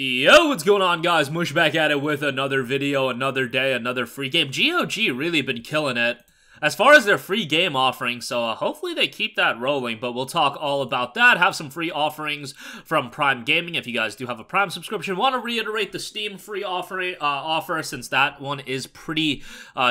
Yo, what's going on, guys? Mush back at it with another video, another day, another free game. GOG really been killing it as far as their free game offering, so hopefully they keep that rolling, but we'll talk all about that. Have some free offerings from Prime Gaming if you guys do have a Prime subscription. Want to reiterate the Steam free offer since that one is pretty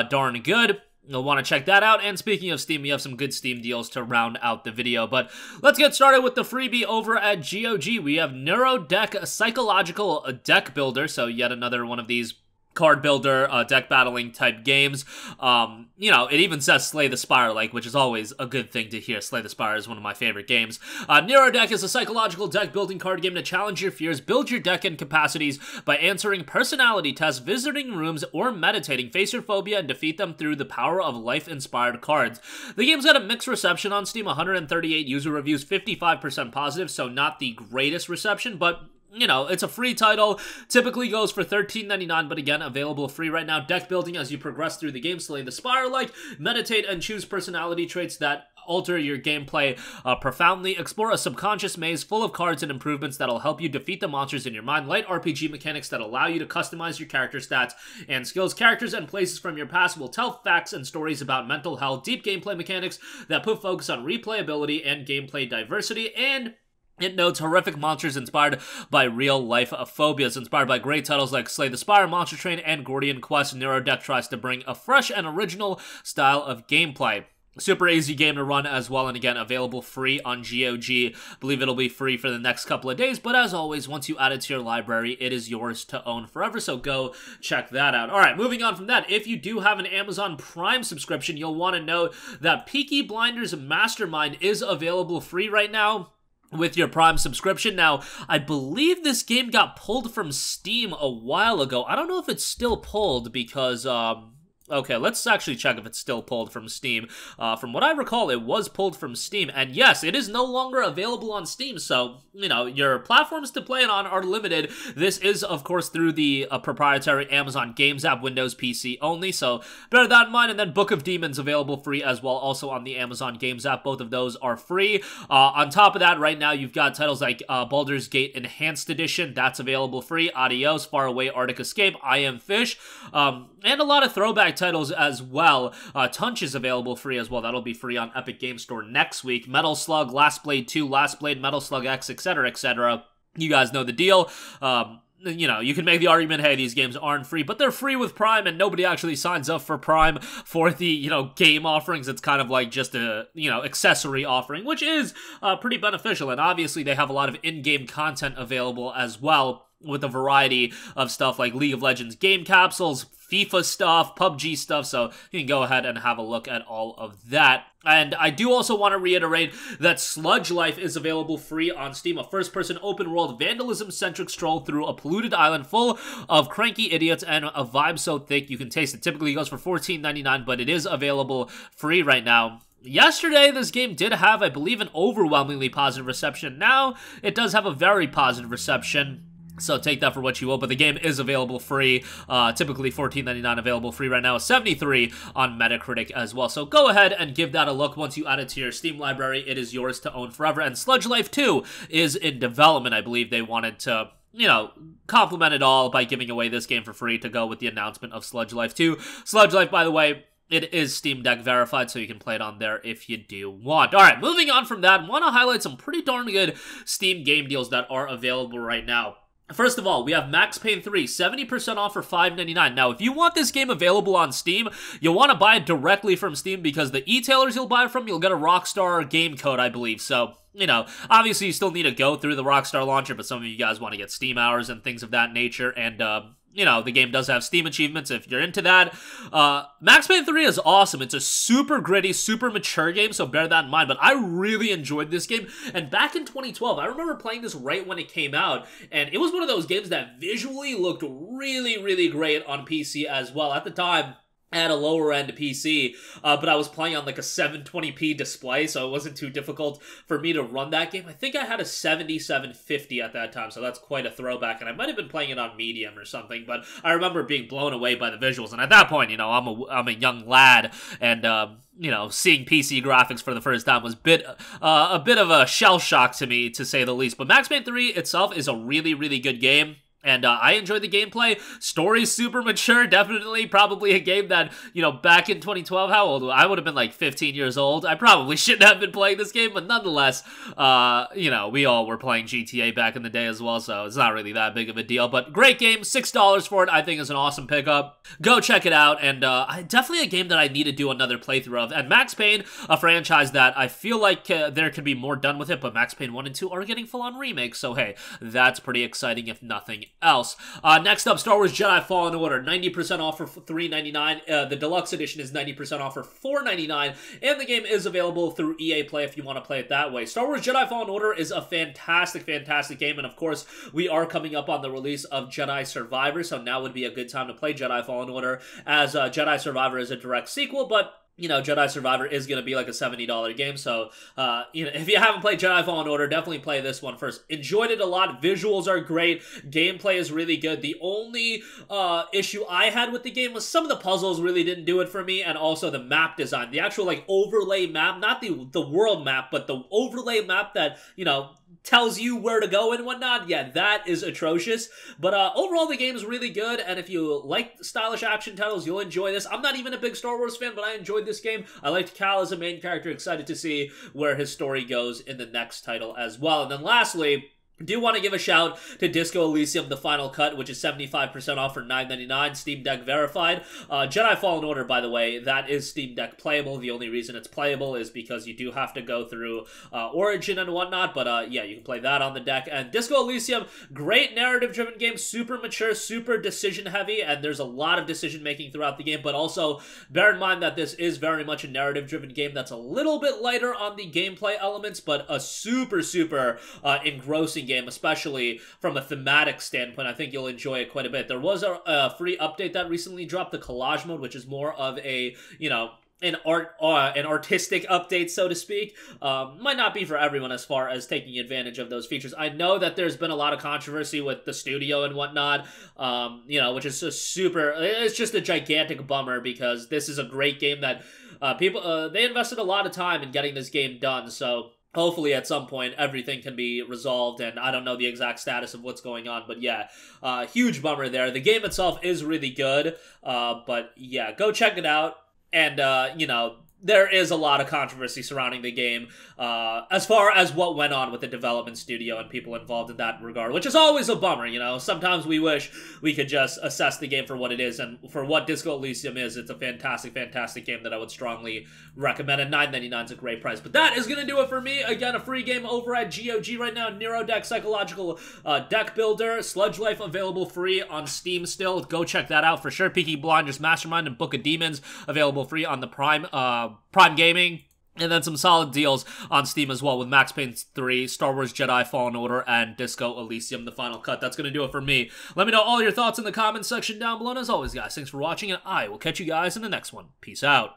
darn good. You'll want to check that out. And speaking of Steam, we have some good Steam deals to round out the video. But let's get started with the freebie over at GOG. We have Neurodeck Psychological Deck Builder. So yet another one of these card builder, deck battling type games. You know, it even says Slay the Spire, which is always a good thing to hear. Slay the Spire is one of my favorite games. Neurodeck is a psychological deck building card game to challenge your fears, build your deck and capacities by answering personality tests, visiting rooms, or meditating. Face your phobia and defeat them through the power of life-inspired cards. The game's got a mixed reception on Steam, 138 user reviews, 55% positive, so not the greatest reception, but you know, it's a free title, typically goes for $13.99, but again, available free right now. Deck building as you progress through the game, Slay the Spire, meditate and choose personality traits that alter your gameplay profoundly. Explore a subconscious maze full of cards and improvements that'll help you defeat the monsters in your mind. Light RPG mechanics that allow you to customize your character stats and skills. Characters and places from your past will tell facts and stories about mental health. Deep gameplay mechanics that put focus on replayability and gameplay diversity. And it notes horrific monsters inspired by real-life phobias. Inspired by great titles like Slay the Spire, Monster Train, and Gordian Quest, Neurodeck tries to bring a fresh and original style of gameplay. Super easy game to run as well, and again, available free on GOG. Believe it'll be free for the next couple of days, but as always, once you add it to your library, it is yours to own forever, so go check that out. Alright, moving on from that, if you do have an Amazon Prime subscription, you'll want to know that Peaky Blinders Mastermind is available free right now with your Prime subscription. Now, I believe this game got pulled from Steam a while ago. I don't know if it's still pulled because, okay, let's actually check if it's still pulled from Steam. From what I recall, it was pulled from Steam, and yes, it is no longer available on Steam, so, you know, your platforms to play it on are limited. This is, of course, through the proprietary Amazon Games app, Windows PC only, so bear that in mind. And then Book of Demons available free as well, also on the Amazon Games app. Both of those are free. On top of that, right now, you've got titles like Baldur's Gate Enhanced Edition, that's available free. Adios, Far Away, Arctic Escape, I Am Fish, and a lot of throwback titles as well. Tunch is available free as well. That'll be free on Epic Game Store next week. Metal Slug, Last Blade 2, Last Blade, Metal Slug X, etc., etc. You guys know the deal. You know, you can make the argument, hey, these games aren't free, but they're free with Prime, and nobody actually signs up for Prime for the, you know, game offerings. It's kind of like just a, you know, accessory offering, which is pretty beneficial, and obviously they have a lot of in-game content available as well, with a variety of stuff like League of Legends game capsules, FIFA stuff, PUBG stuff, so you can go ahead and have a look at all of that. And I do also want to reiterate that Sludge Life is available free on Steam, a first-person open-world vandalism-centric stroll through a polluted island full of cranky idiots and a vibe so thick you can taste it. Typically goes for $14.99, but it is available free right now. Yesterday, this game did have, I believe, an overwhelmingly positive reception. Now, it does have a very positive reception, so take that for what you will, but the game is available free, typically $14.99 available free right now, 73 on Metacritic as well. So go ahead and give that a look. Once you add it to your Steam library, it is yours to own forever. And Sludge Life 2 is in development. I believe they wanted to, you know, compliment it all by giving away this game for free to go with the announcement of Sludge Life 2. Sludge Life, by the way, it is Steam Deck verified, so you can play it on there if you do want. Alright, moving on from that, I want to highlight some pretty darn good Steam game deals that are available right now. First of all, we have Max Payne 3, 70% off for $5.99. Now, if you want this game available on Steam, you'll want to buy it directly from Steam because the e-tailers you'll buy it from, you'll get a Rockstar game code, I believe. So, you know, obviously you still need to go through the Rockstar launcher, but some of you guys want to get Steam hours and things of that nature, and, you know, the game does have Steam achievements if you're into that. Max Payne 3 is awesome. It's a super gritty, super mature game, so bear that in mind. But I really enjoyed this game. And back in 2012, I remember playing this right when it came out, and it was one of those games that visually looked really, really great on PC as well. At the time, at a lower end PC, but I was playing on like a 720p display, so it wasn't too difficult for me to run that game. I think I had a 7750 at that time, so that's quite a throwback, and I might have been playing it on medium or something, but I remember being blown away by the visuals, and at that point, you know, I'm a young lad, and you know, seeing PC graphics for the first time was a bit of a shell shock to me, to say the least. But Max Payne 3 itself is a really, really good game. And I enjoyed the gameplay. Story's super mature, definitely. Probably a game that, you know, back in 2012, how old? I would have been like 15 years old. I probably shouldn't have been playing this game, but nonetheless, you know, we all were playing GTA back in the day as well, so it's not really that big of a deal. But great game, $6 for it, I think is an awesome pickup. Go check it out, and definitely a game that I need to do another playthrough of. And Max Payne, a franchise that I feel like there could be more done with it, but Max Payne 1 and 2 are getting full-on remakes, so hey, that's pretty exciting if nothing else. Next up, Star Wars Jedi Fallen Order, 90% off for $3.99. The deluxe edition is 90% off for $4.99, and the game is available through EA Play if you want to play it that way. Star Wars Jedi Fallen Order is a fantastic, fantastic game, and of course, we are coming up on the release of Jedi Survivor, so now would be a good time to play Jedi Fallen Order, as Jedi Survivor is a direct sequel, but you know, Jedi Survivor is going to be like a $70 game, so, you know, if you haven't played Jedi Fallen Order, definitely play this one first. Enjoyed it a lot. Visuals are great. Gameplay is really good. The only issue I had with the game was some of the puzzles really didn't do it for me, and also the map design. The actual, like, overlay map, not the world map, but the overlay map that, you know, tells you where to go and whatnot. Yeah, that is atrocious. But overall, the game is really good, and if you like stylish action titles, you'll enjoy this. I'm not even a big Star Wars fan, but I enjoyed this game. I liked Cal as a main character. Excited to see where his story goes in the next title as well. And then lastly, do want to give a shout to Disco Elysium, the final cut, which is 75% off for $9.99, Steam Deck verified. Jedi Fallen Order, by the way, that is Steam Deck playable. The only reason it's playable is because you do have to go through Origin and whatnot, but yeah, you can play that on the deck. And Disco Elysium, great narrative-driven game, super mature, super decision-heavy, and there's a lot of decision-making throughout the game, but also bear in mind that this is very much a narrative-driven game that's a little bit lighter on the gameplay elements, but a super, super engrossing game, especially from a thematic standpoint. I think you'll enjoy it quite a bit. There was a free update that recently dropped, the collage mode, which is more of a, you know, an artistic update, so to speak. Might not be for everyone as far as taking advantage of those features. I know that there's been a lot of controversy with the studio and whatnot, you know, which is just it's just a gigantic bummer, because this is a great game that people, they invested a lot of time in getting this game done, so hopefully at some point everything can be resolved, and I don't know the exact status of what's going on, but yeah, huge bummer there. The game itself is really good, but yeah, go check it out, and you know, there is a lot of controversy surrounding the game as far as what went on with the development studio and people involved in that regard, which is always a bummer, you know. Sometimes we wish we could just assess the game for what it is, and for what Disco Elysium is, it's a fantastic, fantastic game that I would strongly recommend, and $9.99 is a great price. But that is going to do it for me. Again, a free game over at GOG right now, Neurodeck Psychological Deck Builder, Sludge Life available free on Steam still. Go check that out for sure. Peaky Blinders Mastermind and Book of Demons available free on the Prime Gaming. And then some solid deals on Steam as well with Max Payne 3, Star Wars Jedi Fallen Order, and Disco Elysium, the final cut. That's going to do it for me. Let me know all your thoughts in the comments section down below. And as always, guys, thanks for watching, and I will catch you guys in the next one. Peace out.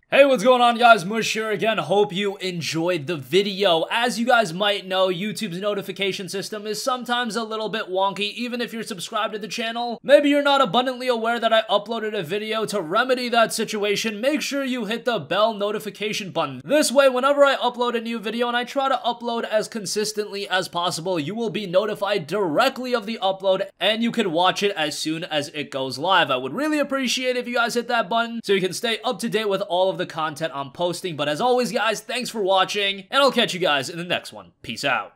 Hey, what's going on, guys? Mush here again. Hope you enjoyed the video. As you guys might know, YouTube's notification system is sometimes a little bit wonky, even if you're subscribed to the channel. Maybe you're not abundantly aware that I uploaded a video. To remedy that situation, make sure you hit the bell notification button. This way, whenever I upload a new video, and I try to upload as consistently as possible, you will be notified directly of the upload, and you can watch it as soon as it goes live. I would really appreciate if you guys hit that button so you can stay up to date with all of the content I'm posting. But as always, guys, thanks for watching, and I'll catch you guys in the next one. Peace out.